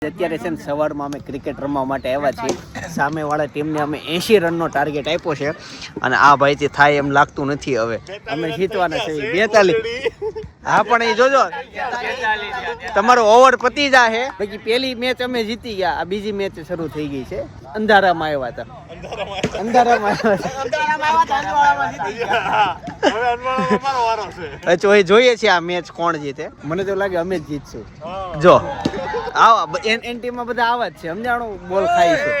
અત્યારે છે ને સવારમાં અમે ક્રિકેટ રમવા માટે આવ્યા છીએ. સામેવાળા ટીમને અમે 80 રનનો ટાર્ગેટ આપ્યો છે અને આ ભાઈથી થાય એમ લાગતું નથી. હવે અમે જીતવાના છે 42. હા પણ એ જોજો તમારો ઓવર પતી જાહે. બાકી પહેલી મેચ અમે જીતી ગયા. આ બીજી મેચ શરૂ થઈ ગઈ છે. અંધારામાં આવ્યા હતા. જોઈએ છે આ મેચ કોણ જીતે. મને તો લાગે અમે જ જીતશું. જો આવા એનટીમાં બધા આવા જ છે, સમજાણું બોલ ખાય છે.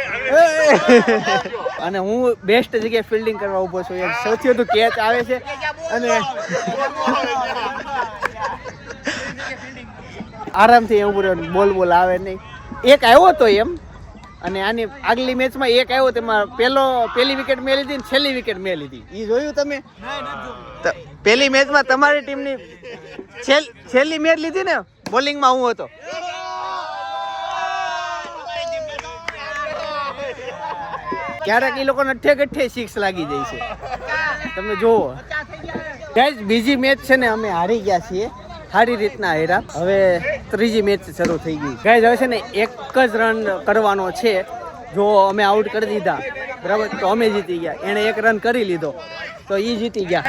અને હું બેસ્ટ જગ્યાએ ફિલ્ડિંગ કરવા ઊભો છું. સૌથી વધુ કેચ આવે છે અને આરામથી એવું બોલ આવે નહીં. એક આવ્યો તો એમ, અને આની આગલી મેચમાં એક આવ્યો તેમાં પહેલી વિકેટ મેં લીધી ને છેલ્લી વિકેટ મેં લીધી. એ જોયું તમે? પહેલી મેચમાં તમારી ટીમની છેલ્લી મેચ લીધી ને, બોલિંગમાં હું હતો. ક્યારેક એ લોકોને અઠ્ઠે 6 લાગી જાય છે. તમે જુઓ ગાઈઝ, બીજી મેચ છે ને અમે હારી ગયા છીએ. સારી રીતના હાર્યા. હવે ત્રીજી મેચ શરૂ થઈ ગઈ. ગાઈઝ હવે છે ને એક જ રન કરવાનો છે. જો અમે આઉટ કરી દીધા બરાબર તો અમે જીતી ગયા. એણે 1 રન કરી લીધો તો એ જીતી ગયા.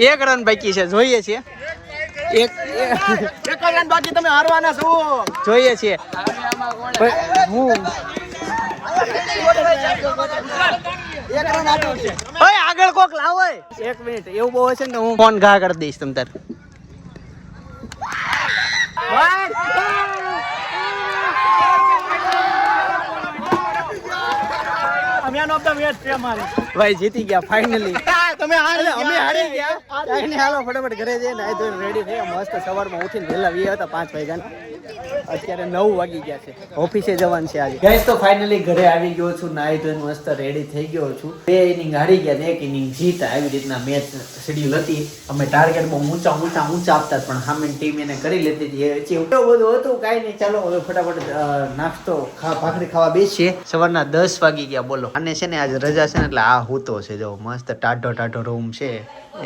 1 રન બાકી છે. જોઈએ છીએ એક રન બાકી. તમે હારવાના છો. જોઈએ છીએ હું આગળ કોક લાવો. 1 મિનિટ એવું બહુ હશે ને હું ફોન ઘા કરી દઈશ તમ તાર. ભાઈ જીતી ગયા ફાઇનલી. અમે હારી ગયા. હાલો ફટાફટ ઘરે જઈને રેડી થયા. મસ્ત સવારમાં ઉઠીને વહેલા વી હતા 5 વાગ્યા. અત્યારે 9 વાગી ગયા છે. ઓફિસે જવાનું છે આજે. ગાઈસ તો ફાઇનલી ઘરે આવી ગયો છું. નાહી ધોઈને મસ્ત રેડી થઈ ગયો છું. 2 ઇનિંગ હારી ગયા ને 1 ઇનિંગ જીત. આવી રીતના મેચ શેડ્યુલ હતી. અમે ટાર્ગેટ બહુ ઊંચા આપતા પણ સામેની ટીમ એને કરી લેતી હતી. એવું બધું હતું. કાંઈ નહીં, ચાલો હવે ફટાફટ નાસ્તો ભાખરી ખાવા બેસીએ. સવારના 10 વાગી ગયા. બોલો. અને છે ને આજે રજા છે ને એટલે આ હૂતો છે. જો મસ્ત ટાઢો રૂમ છે.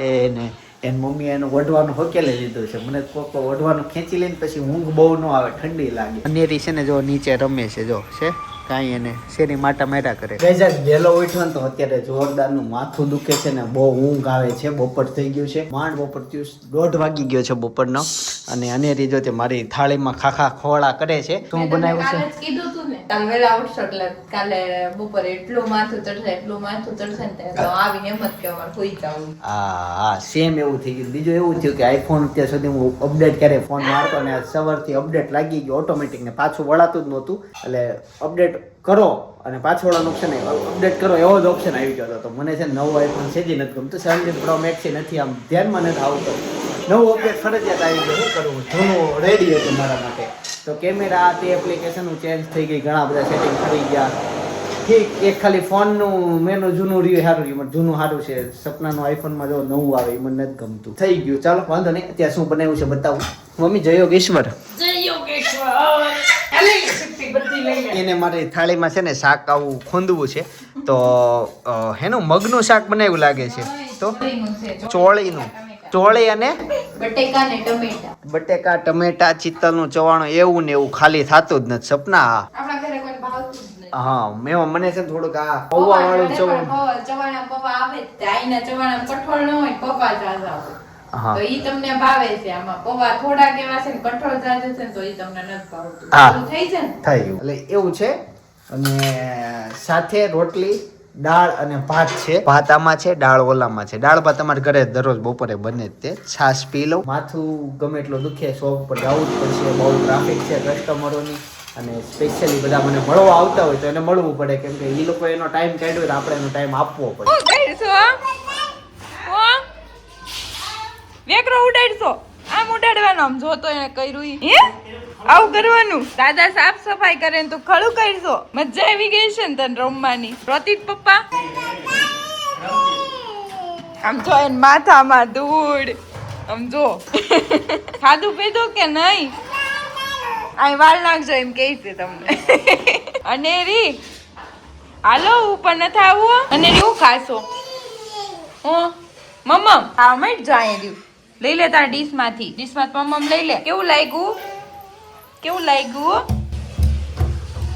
એને મમ્મી એનું વઢવાનું હકેલી લીધું છે. મને કોક વઢવાનું ખેંચી લઈને પછી ઊંઘ બહુ ન આવે, ઠંડી લાગે. અનેરી છે ને જો નીચે રમે છે. જો છે કાંઈ એને શેરી માટા માર્યા કરે. ગઈજાજ વહેલો ઉઠ્યો ને તો અત્યારે જોરદારનું માથું દુખે છે ને બહુ ઊંઘ આવે છે. બપોર થઈ ગયું છે. માંડ બપોર થયું. 1:30 વાગી ગયો છે બપોરનો. અને અનેરી જો તે મારી થાળીમાં ખાખા ખોળા કરે છે. શું બનાવ્યું છે? કીધું તું ને કાલે વેલા ઉઠશો એટલે કાલે બપોરે એટલું માથું ચડશે ને તો આવીને એમ જ કહેવા કોઈ જાવું. હા સેમ એવું થઈ ગયું. બીજું એવું થયું કે આઈફોન અત્યાર સુધી હું અપડેટ ક્યારે ફોન મારતો ને સવારથી અપડેટ લાગી ગયો ઓટોમેટિક ને પાછું વળાતું જ નહોતું. એટલે અપડેટ કરો અને પાછળ વાળાનો ઓપ્શન અપડેટ કરો એવો જ ઓપ્શન આવી ગયો હતો. તો મને છે નવો આઈફોન સેજી નથી ગમતું. 17 પ્રો મેક્સ નથી આમ ધ્યાનમાં નથી આવતો. નવું અપડેટ ફરજિયાત આવી ગયું. શું કરવું? જૂનું રેડી હતું મારા માટે. તો કેમેરા તે એપ્લિકેશન ચેન્જ થઈ ગઈ. ઘણા બધા સેટિંગ થઈ ગયા. ઠીક, એક ખાલી ફોનનું મેનુ જૂનું રહ્યું સારું રહ્યું. જૂનું સારું છે. સપનાનું આઈફોનમાં જો નવું આવે એ મને નથી ગમતું. થઈ ગયું. ચાલો વાંધો નહીં. અત્યારે શું બનાવ્યું છે બતાવું. મમ્મી જય યોગેશ્વર. એને મારી થાળીમાં છે ને શાક આવું ખોંદવું છે. તો એનું મગનું શાક બનાવ્યું લાગે છે. તો ચોળી અને બટેકા ટમેટા ચિત્તલનું ચવાણું એવું ને એવું ખાલી થતું જ નથી. સપના હા મને છે થોડુંક આ પૌવા વાળું ચવાણા પૌવા આવે આઈના ચવાણા કઠોળ ન હોય પૌવા જાજા તો ઈ તમને ભાવે છે. આમાં પૌવા થોડા કેવા છે ને કઠોળ જાજે છે તો ઈ તમને નથી ભાવતું. થઈ છે ને થઈ એટલે એવું છે. અને સાથે રોટલી દાળ અને ભાત છે. ભાત આમાં છે, દાળ ઓલામાં છે. દાળ ભાત તમારા ઘરે દરરોજ બપોરે બને જ તે. છાશ પી લઉં. માથું ગમે એટલો દુખે, શોપ પર જવું જ પડશે. બહુ ટ્રાફિક છે કસ્ટમરોની. અને સ્પેશિયલી બધા મને મળવા આવતા હોય તો એને મળવું પડે કેમ કે એ લોકો એનો ટાઈમ કાઢ્યો તો આપણે એનો ટાઈમ આપવો પડે. વેકરો ઉડાડશો આમ ઉડાડવાનો આમ જો તો એને કર્યું આવું કરવાનું. દાદા સાફ સફાઈ કરે ને તો ખડું કરશો. મજા આવી ગઈ છે ને તને રમવાની. પ્રતિક પપ્પા આમ જો એને માથામાં ધૂળ આમ જો. ખાધું પીધું કે નહીં? આ વાળ નાખજો એમ કે છે તમને. અને રી હાલો ઉપર નથી આવવું. અને રી હું ખાશો? મમ્મ આ મત જાય રહ્યું. લઈ લે તારા ડીશ માંથી. ડીશ માં મમ્મ લઈ લે. કેવું લાગ્યું? કેવું લાગ્યું?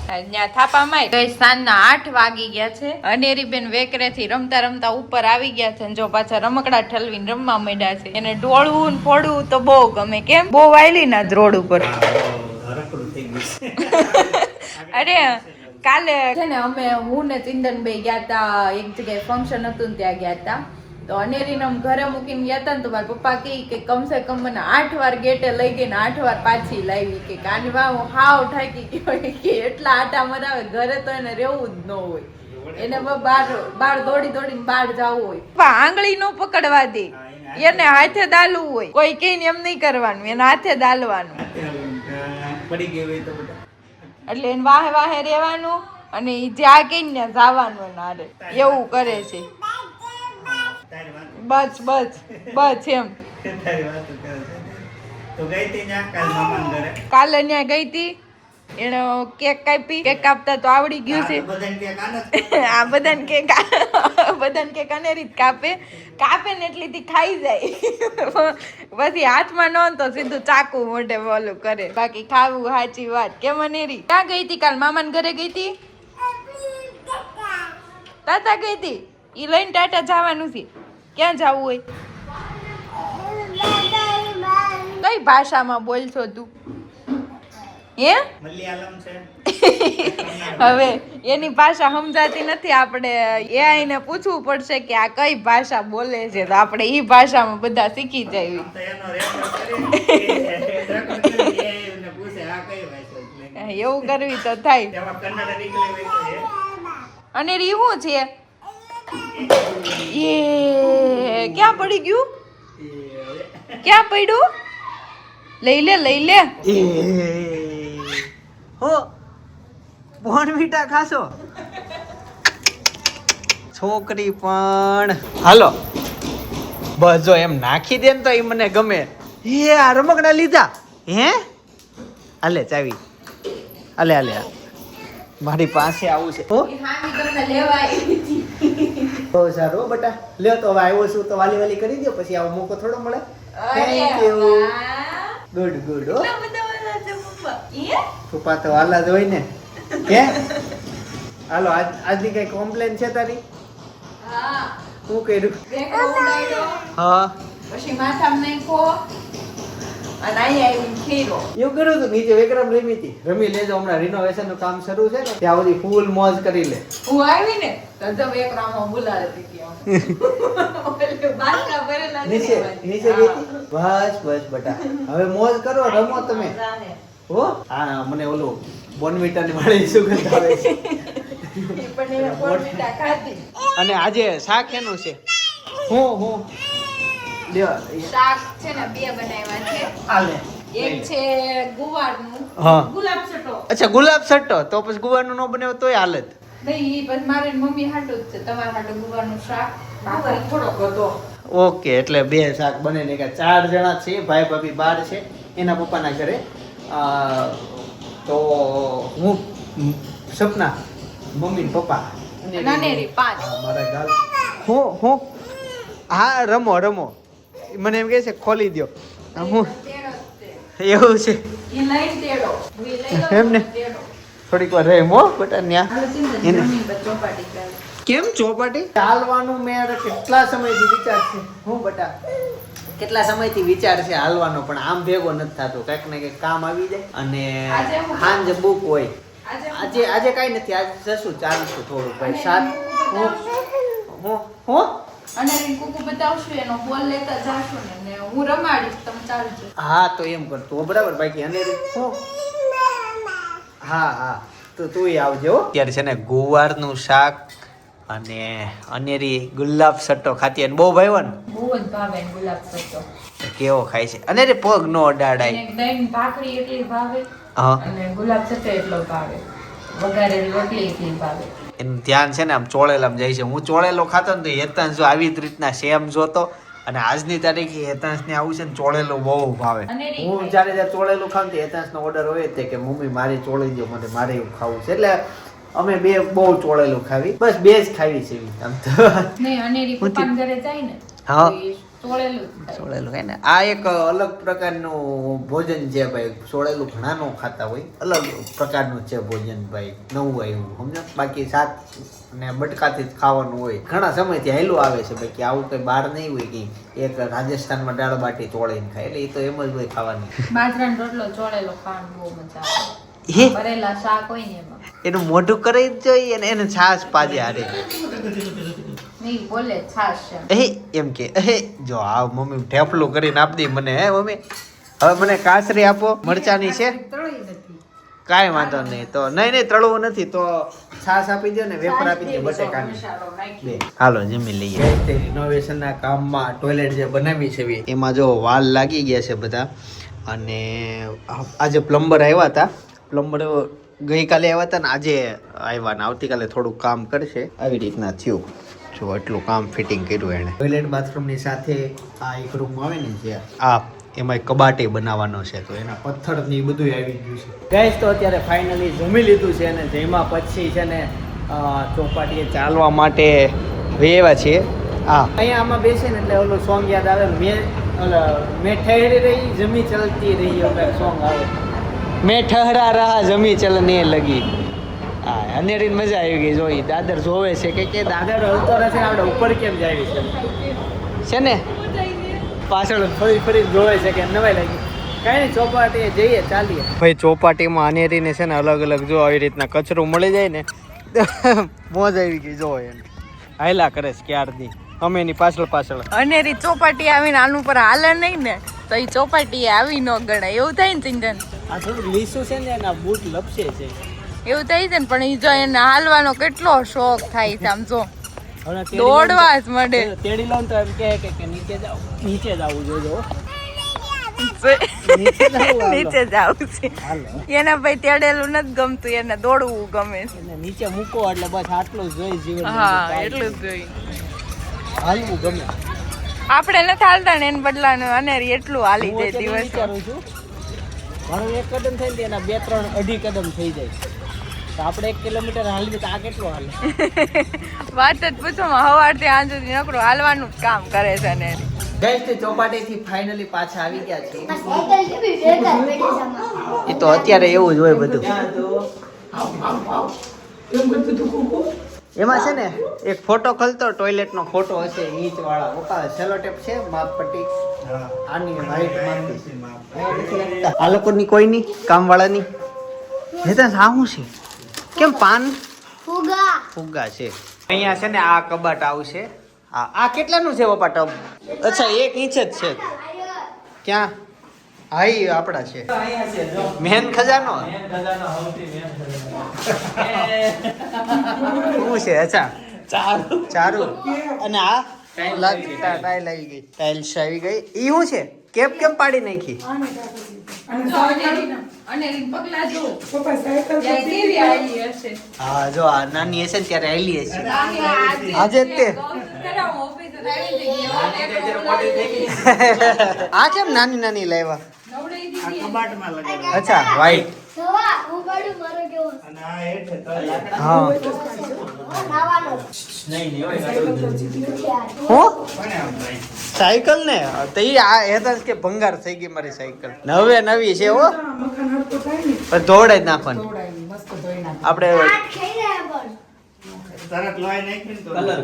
ત્યાં થાપામાં ગઈ સાંજના 8 વાગી ગયા છે. અનેરી બેન વેકરેથી રમતા રમતા ઉપર આવી ગયા છે. જો પાછા રમકડા ઠલવીને રમવા માંડ્યા છે. એને ડોળવું ને ફોડવું તો બહુ ગમે. કેમ બહુ વાયલી ના જ રોડ ઉપર. અરે કાલે છે ને અમે હું ને ચિંતન બે ગયા તા એક જગ્યાએ ફંક્શન હતું ને ત્યાં ગયા તા. તો અનેરીને ઘરે મૂકીને ગયા હતા ને તો મારા પપ્પા કે કમસે કમ મને 8 વાર ગેટે લઈ ગઈ ને 8 વાર પાછી લાવી કે કાનવા હું હાવ થાકી ગઈ કે એટલા આટા મરાવે ઘરે તો એને રહેવું જ ન હોય. એને બાર દોડીને બહાર જવું હોય. આંગળી નો પકડવા દે, એને હાથે દાલવું હોય. કોઈ કઈ એમ નહીં કરવાનું, એને હાથે દાલવાનું. એટલે એને વાહે વાહે રહેવાનું અને જ્યાં કઈ ને જવાનું નારે એવું કરે છે. બસ એમ કાલે ત્યાં ગઈ હતી. એને કેક કાપી. કેક કાપતા તો આવડી ગયું છે. આ બધાને કેક અનેરી જ કાપે ને એટલી ખાઈ જાય. પછી હાથમાં ન તો સીધું ચાકુ મોઢે ઓલું કરે. બાકી ખાવું સાચી વાત. કેમ અનેરી ક્યાં ગઈ હતી? કાલ મામાને ઘરે ગઈ હતી. તાતા ગઈ હતી. ઈ લઈને ટાટા જવાનું છે. ક્યાં જવું હોય? કઈ ભાષામાં બોલશો તું? હે હવે એની ભાષા સમજાતી નથી. આપણે એઆઈ ને પૂછવું પડશે કે આ કઈ ભાષા બોલે છે, તો આપણે ઈ ભાષામાં બધા શીખી જાય. એવું કરવી તો થાય. અને રીવું છે એ ક્યાં પડી ગયું? ક્યાં પડ્યું? લઈ લે હો બોર્નવીટા ખાશો છોકરી પણ. હાલો બસ જો એમ નાખી દે ને તો એ મને ગમે. હે આ રમકડા લીધા? હે હાલે ચાવી હાલે મારી પાસે આવું છે. હો બહુ સારું બટા. લ્યો તો હવે આવ્યો છું તો વાલી કરી દો, પછી આવો મોકો થોડો મળે. Thank you. ગુડ હો પપ્પા તો વાલા જ હોય ને. હે હાલો આજની કઈ કોમ્પ્લેન છે તારી? શું કર્યું? હા પછી માથામાં નાખો અને અહીંયા આવીને ખીરો. એવું કર્યું હતું. નીચે વેકરમ રમી લેજો. હમણાં રિનોવેશન નું કામ શરૂ છે ને ત્યાં બધી ફૂલ મોજ કરી લે. હું આવી ને તો જો વેકરામાં બોલાડતી નીચે બસ બટા હવે મોજ કરો, રમો તમે. હો હા મને ઓલું બોર્નવીટા ની વાળી સુગંધ આવે છે. અને આજે શાક એનું છે. હું શાક છે ને બે બનાવ્યા છે. હાલે એક છે ગુવારનું ગુલાબ સટ્ટો. અચ્છા ગુલાબ સટ્ટો. તો પછી ગુવારનું ન બનાવ તોય હાલત નહીં. ઈ બસ મારી મમ્મી હાટું જ છે. તમારા હાટું ગુવારનું શાક ભાખરી થોડોક હતો. ઓકે એટલે બે શાક બને ને કે 4 જણા છે. ભાઈ ભાભી 12 છે એના પપ્પાના ઘરે. તો હું સપના મમ્મી ને પપ્પા નાનેરી 5 મારા ગાલ હું હા રમો મને એમ કહે છે ખોલી દો. હું એવું છે ઈ લઈને તેડો ઈ લઈ લો એમને તેડો. થોડીક વાર રહે મો બટા ન્યા. હાલો ચિંતા જમીન પર ચોપાટી કરે. કેમ ચોપાટી? ચાલવાનું મેં કેટલા સમયથી વિચાર છે. હું બટા કેટલા સમયથી વિચાર છે હાલવાનો, પણ આમ ભેગો નથી થતો. કંઈક ને કંઈક કામ આવી જાય અને સાંજે બુક હોય. આજે કાંઈ નથી. આજે જશું ચાલશું થોડું ભાઈ 7 હું અને કુકુ બતાવશું એનો બોલ લેતા જાશું ને હું રમાડીશ તમે ચાલજો. હા તો એમ કરતો બરાબર. બાકી અને હા તો તુંય આવજો. અત્યારે છે ને ગુવારનું શાક અને અનેરી ગુલાબ સટ્ટો ખાતી અને બહુ ભાઈઓ ને બહુ જ ભાવે ગુલાબ સટ્ટો. કેવો ખાય છે. અનેરી પગ નો અડાડાય. અને દહીં ભાખરી એટલી ભાવે હા અને ગુલાબ સટ્ટો એટલો ભાવે. વઘારેલી રોટલી એટલી ભાવે. એનું ધ્યાન છે ને આમ ચોળેલામાં જાય છે. હું ચોળેલો ખાતો ને તો હેતાંશ જો આવી જ રીતના સેમ જોતો, અને આજની તારીખે હેતાંશને આવું છે ને ચોળેલું બહુ ભાવે. હું જ્યારે ચોળેલું ખાઉં તો હેતાંશનો ઓર્ડર હોય તે કે મમ્મી મારે ચોળી દો, મને મારે એવું ખાવું છે. એટલે અમે બે બહુ ચોળેલું ખાવી, બસ બે જ ખાવી છે આમ તો. નહીં અનેરી પપ્પાના ઘરે જાય ને હા ચોળેલું જ ખાય. સોળેલું ખાય ને આ એક અલગ પ્રકારનું ભોજન છે ભાઈ. સોળેલું ઘણા નો ખાતા હોય, અલગ પ્રકારનું છે ભોજન ભાઈ, નવું આવ્યું સમજો. બાકી શાક ને બટકાથી જ ખાવાનું હોય, ઘણા સમયથી હાલ્યું આવે છે ભાઈ કે આવું કઈ બહાર નહીં હોય કે એક રાજસ્થાનમાં દાળ બાટી ચોળીને ખાય, એટલે એ તો એમ જ હોય ખાવાની. બાજરાનો રોટલો ચોળેલો ખાવાનું બહુ મજા આવે. હે ભરેલા શાક હોય ને એમાં એનું મોઢું કરી જ જોઈએ અને એને છાશ પાજે હારે. નહીં બોલે છાશ છે. એમ કે જો આ મમ્મી ઢેફલું કરીને આપી દી મને. હે મમ્મી હવે મને કાસરી આપો, મરચાની છે, તળી નથી. કાંઈ વાંધો નહીં. તો નહીં તળવું નથી તો છાશ આપી દો ને વેફર આપી દો બટેકાની. મસાલો નાખી. હાલો જમી લઈએ. રિનોવેશન ના કામમાં ટોયલેટ જે બનાવી છે એમાં જો વાલ લાગી ગયા છે બધા. અને આજે પ્લમ્બર આવ્યા હતા. પ્લમ્બર ગઈકાલે આવ્યા હતા ને આજે આવ્યા ને આવતીકાલે થોડુંક કામ કરશે. આવી રીતના થયું. જો એટલું કામ ફિટિંગ કર્યું એણે. ટોયલેટ બાથરૂમની સાથે આ એક રૂમ આવે ને જે આ એમાં કબાટે બનાવવાનો છે, તો એના પથ્થર ને બધું આવી ગયું છે. ગાઈસ તો અત્યારે ફાઇનલી જમી લીધું છે અને જેમાં પછી છે ને ચોપાટીએ ચાલવા માટે વેવા છીએ. અહીંયા આમાં બેસે ને એટલે ઓલું સોંગ યાદ આવે. મેં ઠહેરી રહી જમી ચલતી રહી એવું સોંગ આવે. મેં ઠહરા રહા જમી ચલને લગી. હા અનેરી મજા આવી ગઈ. જોઈ દાદર જોવે છે કે દાદર હલતો નથી, આપણે ઉપર કેમ જાય છે ને પાછળ ફરી ફરી જોવે છે કે નવાઈ લાગી. કાંઈ નહીં ચોપાટીએ જઈએ ચાલીએ. ભાઈ ચોપાટીમાં અનેરીને છે ને અલગ અલગ જો આવી રીતના કચરો મળી જાય ને મોજ આવી ગઈ. જો એને હાયલા કરે છે ક્યારની અમે એની પાછળ. અનેરી ચોપાટી આવીને આનું પર હાલે નહીં ને તો એ ચોપાટી આવી ન ગણાય એવું થાય ને ચિંતન. આ થોડું લીસું છે ને એના બૂટ લપસે છે એવું થાય છે ને, પણ એ જો એને હાલવાનો કેટલો શોખ થાય છે. આમ જો દોડવા જ મળે. તેડી લઉં તો એમ કે નીચે જાવ, નીચે જવું જોજો. નીચે જવું છે એના ભાઈ તેડેલું નથી ગમતું, એને દોડવું ગમે છે. એને નીચે મૂકો એટલે બસ આટલું જ જોઈ જીવન. હા એટલું જ જોઈ. હાલવું ગમે. આપણે નથી હાલતા ને એને બદલાનું અનેરી એટલું હાલી જાય દિવસ. વિચારું છું મારું 1 કદમ થાય ને એના 2, 3, 2.5 કદમ થઈ જાય. તો આપણે 1 કિલોમીટર હાલી તો આ કેટલું હાલે? વાત જ પૂછો સવારથી આજ સુધી નકરું હાલવાનું જ કામ કરે છે ને. ગાઈસ તો ચોપાટીથી ફાઇનલી પાછા આવી ગયા છે. એ તો અત્યારે એવું જ હોય બધું. એમાં છે ને એક ફોટો ખલતો ટોયલેટનો ફોટો હશે ઈચ વાળા. પપ્પા સેલો ટેપ છે માપપટ્ટી આની હાઈટ માપી. આ લોકોની કોઈની કામવાળાની હેતા સાહું છે કેમ પાન ફુગ્ગા છે. અહીંયા છે ને આ કબાટ આવશે. આ કેટલાનું છે પપ્પા ટબ? અચ્છા 1 ઇંચ જ છે. ક્યાં? હા ઈ આપણા છે મેન ખજાનો. શું છે? અચ્છા ચારું. અને આ ટાઈલ આવી ગઈ, ટાઇલ્સ આવી ગઈ. ઈ શું છે? કેમ પાડી નાખી? હા જો આ નાની હશે ને ત્યારે આવેલી હશે. આજે જ તે આ કેમ નાની નાની લાવ્યા? અચ્છા વ્હાઈટ. હા સાયકલ ને તો ઈ આ હેતા કે ભંગાર થઈ ગઈ મારી સાયકલ. નવે નવી છે હો, પણ ધોવડાઈ જ નાખવાની. આપણે કલર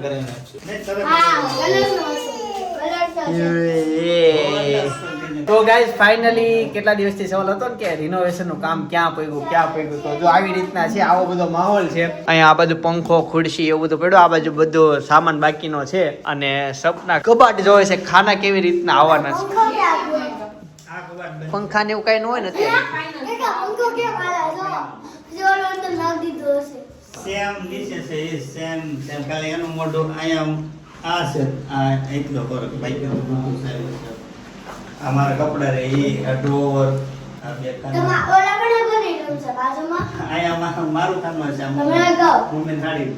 તો ગાઈસ ફાઇનલી કેટલા દિવસથી સવાલ હતો ને કે રિનોવેશન નું કામ ક્યાં પડ્યું. તો જો આવી રીતના છે, આવો બધો માહોલ છે. અહીંયા આ બાજુ પંખો ખુરશી એવું બધું પડ્યું, આ બાજુ બધું સામાન બાકીનો છે. અને સપના કબાટ જોવે છે ખાના કેવી રીતના આવવાના છે. પંખા ને એવું કઈ ન હોય ને સેમ નીચે છે એ સેમ ખાલી એનું મોઢું અહીંયા આ છે. આ એટલો ફરક બાકી બધું સારું છે. આ મારા કપડા રે એ ડ્રોવર આ બે ખાના અહીંયા મારું કામમાં છે. મમ્મી થાળી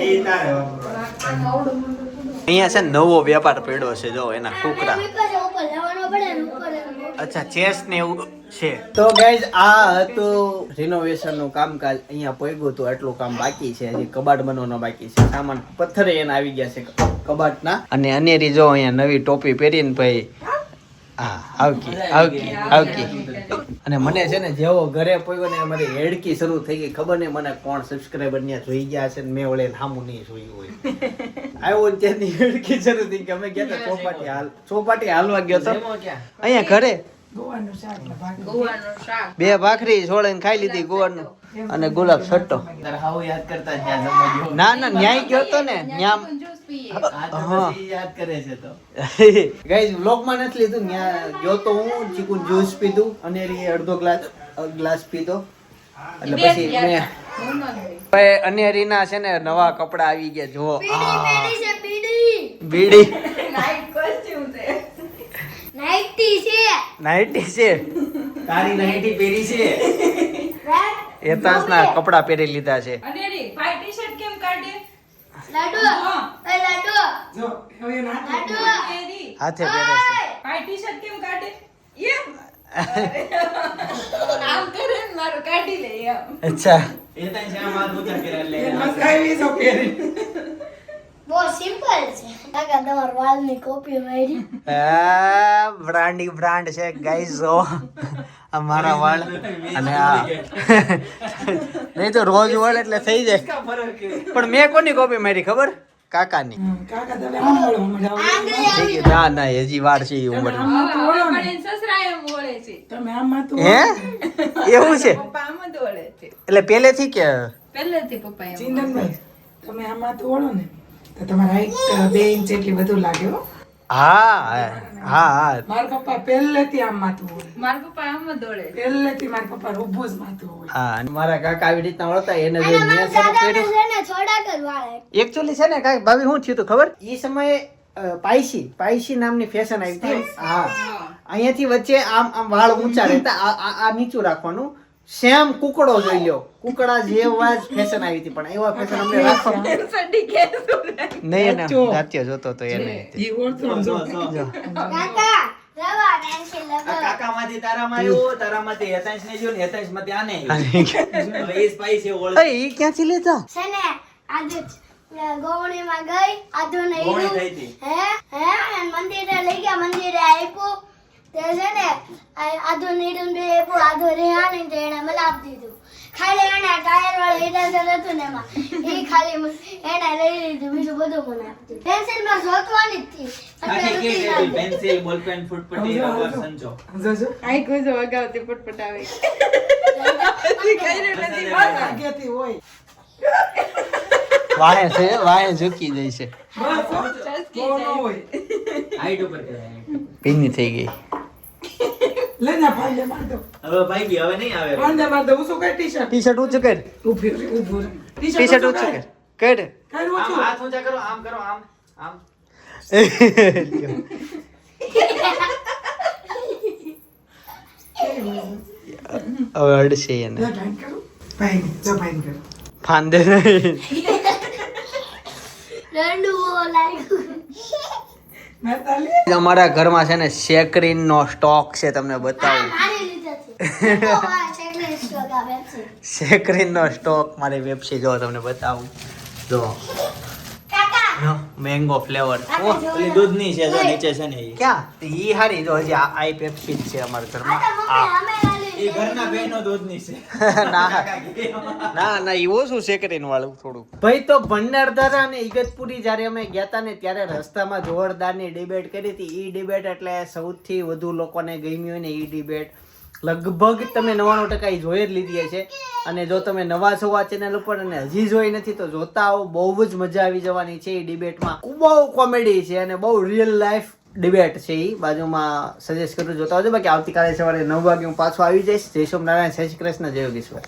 એ તારે વાપરવા. અહીંયા છે ને નવો વેપાર પડ્યો છે જો એના કુકડા અચ્છા ચેસ ને એવું છે તો ગાઈઝ આ હતું રિનોવેશન નું કામકાજ અહીંયા પહોંચ્યું હતું આટલું કામ બાકી છે હજી કબાટ બનવાનો બાકી છે સામાન પથ્થરે એને આવી ગયા છે કબાટના અને અનેરી જો અહીંયા નવી ટોપી પહેરીને ભાઈ હા આવકી અને મને છે ને જેવો ઘરે પહોંચ્યો ને મારી હેડકી શરૂ થઈ ગઈ ખબર નહીં મને કોણ સબસ્ક્રાઇબર ત્યાં જોઈ ગયા છે ને મેં ઓલે સામું નહીં જોયું હોય આવ્યો ને ત્યાંની હેડકી શરૂ થઈ ગઈ અમે ગયા હતા ચોપાટી હાલવા ગયો તો અહીંયા ઘરે બે ભાખરી છોડીને ખાઈ લીધી ગોવાનું અને ગુલાબ છટ્ટો ના ના ન્યાય ગયો તો ને ગાઈઝ વ્લોગમાં નથી લીધું ન્યા ગયો તો હું ચીકુ જ્યુસ પીધું અને અડધો ગ્લાસ પીધો એટલે પછી મેં અનેરીના છે ને નવા કપડા આવી ગયા જો બીડી નાઈટી છે તારી નાઈટી પહેરી છે એતાંસના કપડા પહેરી લીધા છે અનેરી ભાઈ ટી-શર્ટ કેમ કાઢે હાથે પહેરે છે ભાઈ ટી-શર્ટ કેમ કાઢે એમ આમ કરે ને મારું કાઢી લે એમ અચ્છા બહુ સિમ્પલ છે કાકા તમાર વાળની કોપી મારી બ્રાન્ડ છે ગાઈઝ જો આ મારા વાળ અને આ નહીં તો રોજ વાળ એટલે થઈ જાય પણ મેં કોની કોપી મારી ખબર કાકાની ના ના હજી વાર છે એ ઉંમર સસરા એમ બોલે છે હે એવું છે પપ્પા આમ જ બોલે છે એટલે પહેલેથી કે પહેલેથી પપ્પા એમ ચિંતનભાઈ તમે આમાં તો ઓળો ને તો તમારા હાઈટ 2 ઇંચ જેટલી વધુ લાગે હો હા હા હા મારા પપ્પા પહેલેથી આમ માથું હોય મારા પપ્પા આમ જ દોડે પહેલેથી મારા પપ્પા ઊભું જ માથું હોય હા અને મારા કાકા આવી રીતના વળતા એને જો મેં શરૂ કર્યું થોડાક જ વાળ એકચ્યુઅલી છે ને કાંઈક ભાભી શું થયું હતું ખબર એ સમયે પાયસી નામની ફેશન આવી હતી હા અહીંયાથી વચ્ચે આમ આમ વાળ ઊંચા રહેતા આ નીચું રાખવાનું સેમ કુકડો જોઈ લ્યો કુકડા જેવા જ ફેશન આવી હતી પણ એવા ફેશન અમને રાખવાનું નહીં ને રાત્યો જોતો તો એને ઈ ઓળખો જો કાકા રવા પેન્સિલ લગાવ કાકામાંથી તારામાં આવ્યો તારામાંથી હેતાંશને જો ને હેતાંશમાંથી આને આવ્યો. હવે એ સ્પાઈસ એ ઓળખ એ ક્યાંથી લેતા છે ને આજે ગોવણીમાં ગઈ આધો ને ગોવણી થઈ હતી. હે અને મંદિરે લઈ ગયા મંદિરે આપ્યું તે છે ને આધો નીડું બે આપ્યું આધો રેહાણી તે એને મને આપી દીધું ખાલી એને ટાયર વાળું હિટાચર હતું ને એમાં એ ખાલી એને લઈ લીધું બીજું બધું મને આપી દીધું પેન્સિલ માં જોતવાની જ હતી આખી કે પેન્સિલ બોલપેન ફૂટપટ્ટી રબર સંચો જોજો આઈ કોઈ જો વગાવતી પટપટ આવે આગેથી હોય વાહે ઝૂકી જાય છે બસ બહુ ન હોય હાઈટ ઉપર કરાય. પીની થઈ ગઈ લે જા પાંડે માર દો હવે ભાઈ ગઈ હવે નહીં આવે પાંડે માર દો શું કઈ ટી-શર્ટ ટી-શર્ટ ઊંચું કર ઊભું ટી-શર્ટ ઊંચું કર કર કઈ આમ ઊંચું હાથ ઊંચા કરો આમ કરો આમ આમ હવે અડશે એને લે ભાઈ કરો ભાઈ જો ભાઈ કરો ફાંદે નહીં રંડુ લાગ્યું નાતાલી અમારા ઘરમાં છે ને શેકરીન નો સ્ટોક છે તમને બતાવું મારી લીધે છે તો આ ચેકલિસ્ટ સ્ટોક આવે છે શેકરીન નો સ્ટોક મારી વેબસી જો તમને બતાવું જો કાકા મેંગો ફ્લેવર ઓલી દૂધની છે જો નીચે છે ને ઈ. ક્યાં ઈ હારી જો હજી આ પેપ્સી જ છે અમારા ઘરમાં આ આ અમે ઈ ઘરના બહેનો દૂધની છે ના ના એવો શું શેકરીન વાળું થોડું ભાઈ તો ભંડારધારા અને ઇગતપુરી જ્યારે અમે ગયા હતા ને ત્યારે રસ્તામાં જોરદારની ડિબેટ કરી હતી ઈ ડિબેટ એટલે સૌથી વધુ લોકોને ગમી હોય ને ઈ ડિબેટ લગભગ તમે 99% ઈ જોઈ જ લીધી છે અને જો તમે નવા છો આ ચેનલ ઉપર અને હજી જોઈ નથી તો જોતા આવો બહુ જ મજા આવી જવાની છે ઈ ડિબેટમાં બહુ કોમેડી છે અને બહુ રિયલ લાઈફ ડિબેટ છે ઈ બાજુમાં સજેસ્ટ કરું જોતા આવજો બાકી આવતીકાલે સવારે 9 વાગે હું પાછો આવી જઈશ જય સોમનારાયણ જય શ્રી કૃષ્ણ જય યોગેશ્વર